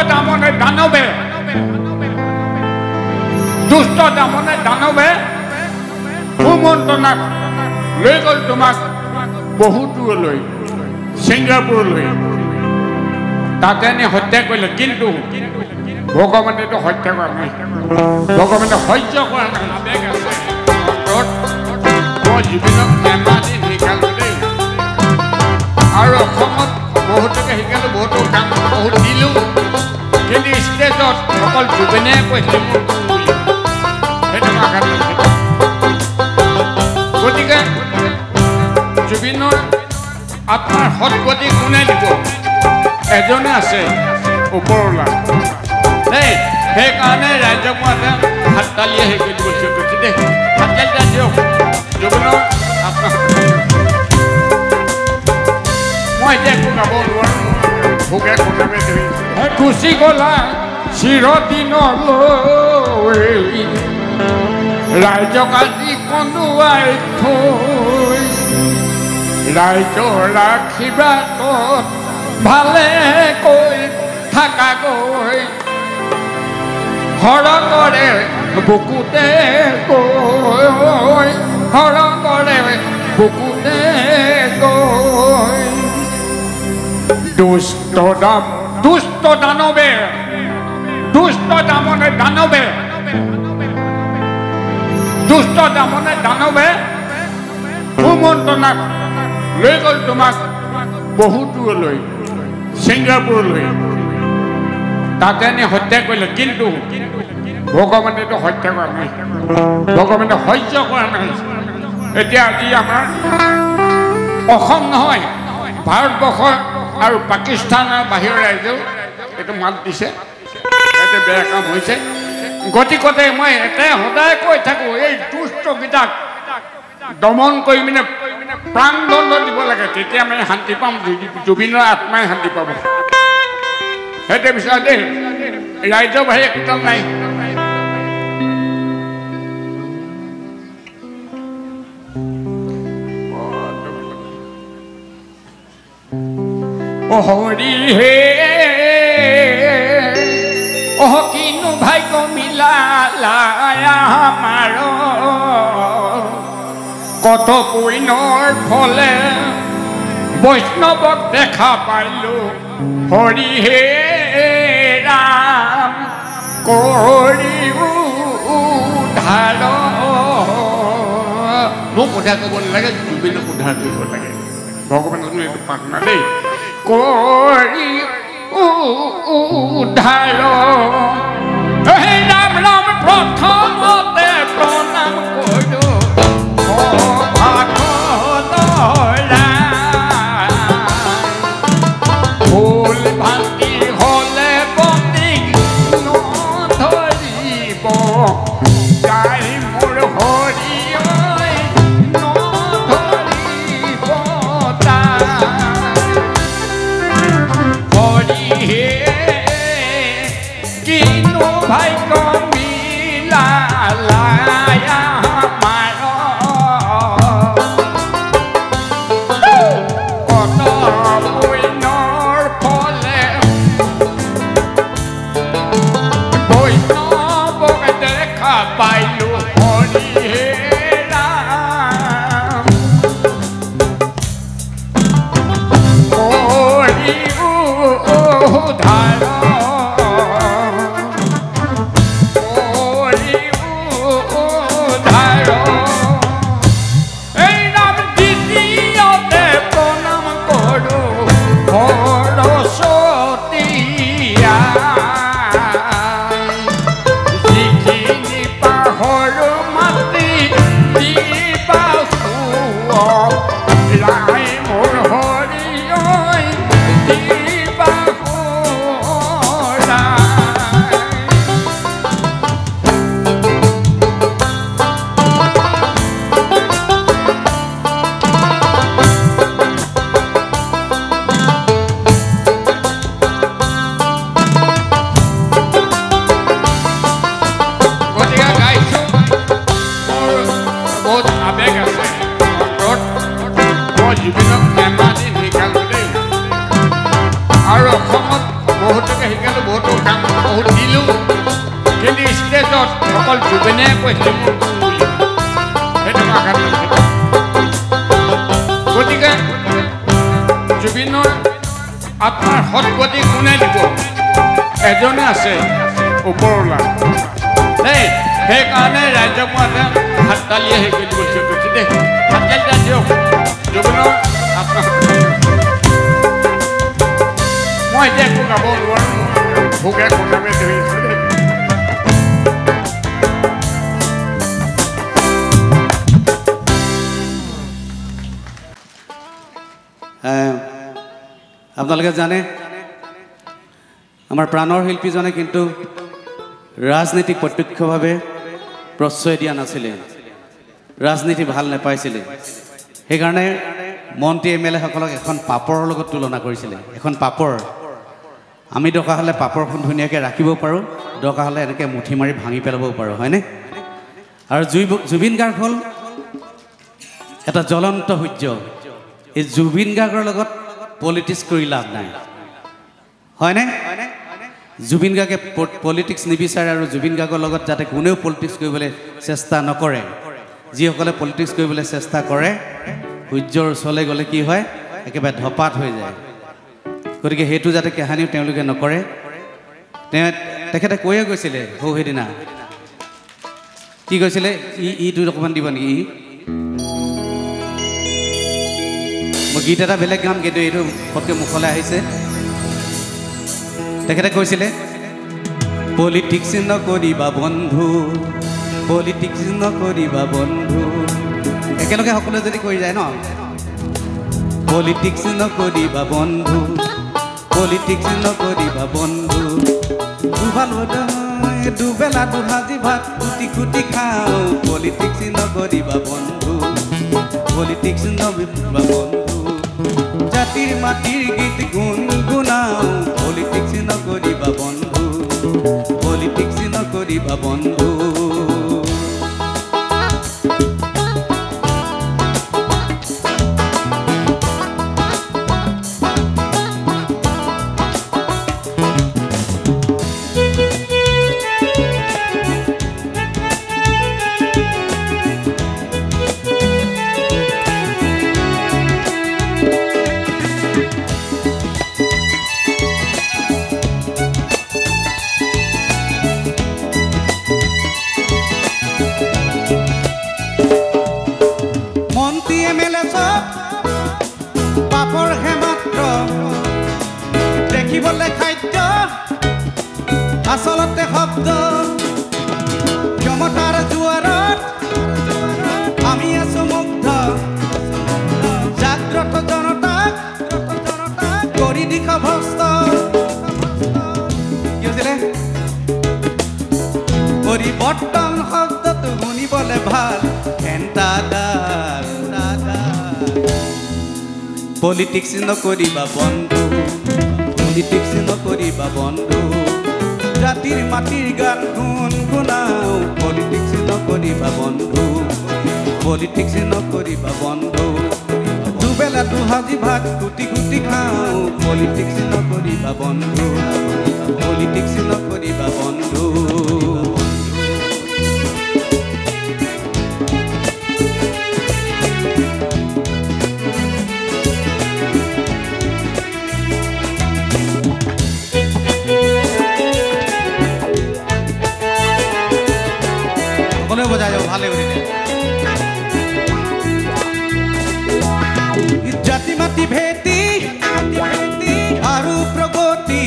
দামনে দানবে দুষ্ট দামনে দানবে সুমন্ত্ৰণাক লৈ গ'ল তোমাক বহুত দূৰলৈ ছিংগাপুৰলৈ তাতে নি হত্যা কৰিলে কিন্তু ভগৱানেতো হত্যা কৰা নাই ভগৱানে সহ্য কৰা নাই আবেগ আছে মই জীৱনক এমাদিন শিকালো দেই আৰু অসমত বহুতকে শিকালো বহুতো কাম বহুত দিলোঁ কিন্তু ষ্টেজত অকল জুবিনে কৈছে সেইটো আঘাত গতিকে জুবিনৰ আপোনাৰ সৎগতি কোনে দিব এজনে আছে ওপৰলা দেই সেইকাৰণে ৰাইজক মই হাত তালিয়ে হেৰি কৰি কৈছোঁ কৈছোঁ দেই হাত তালি দিয়ক জুবিনৰ আপোনাৰ মই এতিয়া একো গাব নোৱাৰোঁ ভোগে কোনোবে ধৰিছোঁ গুচি গ'লা চিৰদিনলৈ ৰাইজক আজি কন্দুৱাই থৈ ৰাইজৰ আশীৰ্বাদত ভালে কৈ থাকা গৈ হৰকৰে বুকুতে গৈ হৰকৰে বুকুতে গৈ দুষ্ট দানৱে দুষ্ট দামনে দানৱে দুষ্ট দামনে দানৱে সুমন্ত্ৰণাক লৈ গ'ল তোমাক বহুত দূৰলৈ ছিংগাপুৰলৈ তাতে নি হত্যা কৰিলে কিন্তু ভগৱানেতো হত্যা কৰা নাই ভগৱানে সহ্য কৰা নাই এতিয়া আজি আমাৰ অসম নহয় ভাৰতবৰ্ষৰ আৰু পাকিস্তানৰ বাহিৰৰ ৰাইজেও এইটো মাত দিছে এইটো বেয়া কাম হৈছে গতিকতে মই এটাই সদায় কৈ থাকোঁ এই দুষ্টকেইটাক দমন কৰি পিনে প্ৰাণদণ্ড দিব লাগে তেতিয়া আমি শান্তি পাম জুবিনৰ আত্মাই শান্তি পাব সেইটো বিচাৰ দেই ৰাইজৰ বাহিৰে একোটা নাই হৰি হে কিনো ভাগ্য মিলালা আমাৰ কত পুণ্যৰ ফলে বৈষ্ণৱক দেখা পাইলো হৰি হে ৰাম কৰি উদ্ধাৰ মোক উদ্ধাৰ কৰিব নালাগে জুবিনক উদ্ধাৰ কৰিব লাগে ভগৱানক এইটো প্ৰাৰ্থনা দেই কৰি উদ্ধাৰ ৰাম ৰাম প্ৰথমতে প্ৰণাম কৰোঁ ফুল ভান্তি হলে বন্দি নধৰিব গাই মোৰ হৰি নধৰিব হৰি হে কিনো ভাগ্য মিলালা পাইলো হৰি হে ৰাম কৰি উদ্ধাৰ অকল জুবিনে কৈছে সেইটো আঘাত লৈছে গতিকে জুবিনৰ আত্মাৰ সৎগতি কোনে দিব এজনে আছে ওপৰলা দেই সেইকাৰণে ৰাজ্যক মাতে হাত তালিয়ে সেই কৰি কৈছে কৈছে দেই হাততালি দিয়ক জুবিনৰ আত্মা মই এতিয়া একো গাব নোৱাৰোঁ ভোগে কোনামে ধৰিছোঁ দেই আপোনালোকে জানে আমাৰ প্ৰাণৰ শিল্পীজনে কিন্তু ৰাজনীতিক প্ৰত্যক্ষভাৱে প্ৰশ্ৰয় দিয়া নাছিলে ৰাজনীতি ভাল নাপাইছিলে সেইকাৰণে মন্ত্ৰী এম.এল.এ সকলক এখন পাপৰৰ লগত তুলনা কৰিছিলে এখন পাপৰ আমি দৰকাৰ হ'লে পাপৰখন ধুনীয়াকৈ ৰাখিব পাৰোঁ দৰকাৰ হ'লে এনেকৈ মুঠি মাৰি ভাঙি পেলাবও পাৰোঁ হয়নে আৰু জুবিন গাৰ্গ হ'ল এটা জ্বলন্ত সূৰ্য এই জুবিন গাৰ্গৰ লগত পলিটিক্স কৰি লাভ নাই হয়নে জুবিন গাৰ্গে পলিটিক্স নিবিচাৰে আৰু জুবিন গাৰ্গৰ লগত যাতে কোনেও পলিটিক্স কৰিবলৈ চেষ্টা নকৰে যিসকলে পলিটিক্স কৰিবলৈ চেষ্টা কৰে সূৰ্যৰ ওচৰলৈ গ'লে কি হয় একেবাৰে ধপাত হৈ যায় গতিকে সেইটো যাতে কাহিনীও তেওঁলোকে নকৰে তেখেতে কৈয়ে গৈছিলে সৌ সেইদিনা কি কৈছিলে ইটো অকণমান দিব নেকি মই গীত এটা বেলেগ গাম কিন্তু এইটো পটকৈ মুখলৈ আহিছে তেখেতে কৈছিলে পলিটিক্স নকৰিবা বন্ধু পলিটিক্স নকৰিবা বন্ধু একেলগে সকলোৱে যদি কৰি যায় ন পলিটিক্স নকৰিবা বন্ধু পলিটিক্স নকৰিবা বন্ধু দুবেলা দুসাঁজি ভাত কুটি কুটি খাওঁ পলিটিক্স নকৰিবা বন্ধু পলিটিক্স নকৰিবা বন্ধু জাতিৰ মাটিৰ গীত গুণগুণাওঁ পলিটিক্স নকৰিবা বন্ধু পলিটিক্স নকৰিবা বন্ধু আচলতে শব্দ ক্ষমতাৰ জোৱাৰত আমি আছো মুগ্ধ জাগ্ৰত জনতাক কৰি দিশ ভ্ৰষ্ট কি হৈছিলে পৰিৱৰ্তন শব্দটো শুনিবলৈ ভাল ঘেণ্টাদাৰ পলিটিক্স নকৰিবা বন্ধু পলিটিক্স নকৰিবা বন্ধু জাতিৰ মাটিৰ গান গুণগুণাওঁ পলিটিক্স নকৰিবা বন্ধু পলিটিক্স নকৰিবা বন্ধু দুবেলা দুসাঁজি ভাত কুটি কুটি খাওঁ পলিটিক্স নকৰিবা বন্ধু পলিটিক্স নকৰিবা বন্ধু বজাই যাব ভালে জাতি মাতি ভেটি আৰু প্ৰগতি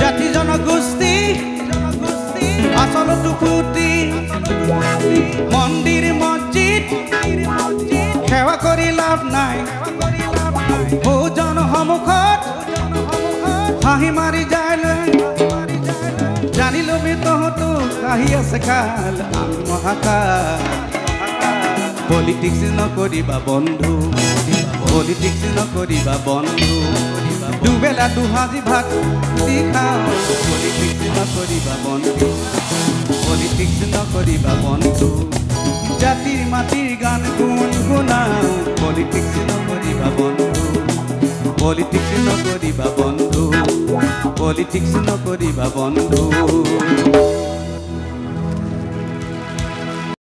জাতি জনগোষ্ঠী আচলতো ফুটি মন্দিৰ মছজিদ সেৱা কৰি লাভ নাই বহুজন সন্মুখত হাঁহি মাৰি যায় জানিলো মি তহঁতো কাহি আছে কাল মহাকাল পলিটিক্স নকৰিবা বন্ধু পলিটিক্স নকৰিবা বন্ধু দুবেলা দুসাঁজি ভাত দি খাওঁ পলিটিক্স নকৰিবা বন্ধু পলিটিক্স নকৰিবা বন্ধু জাতিৰ মাটিৰ গান গুণগুণাওঁ পলিটিক্স নকৰিবা বন্ধু পলিটিক্স নকৰিবা বন্ধু পলিটিক্স নকৰিবা বন্ধু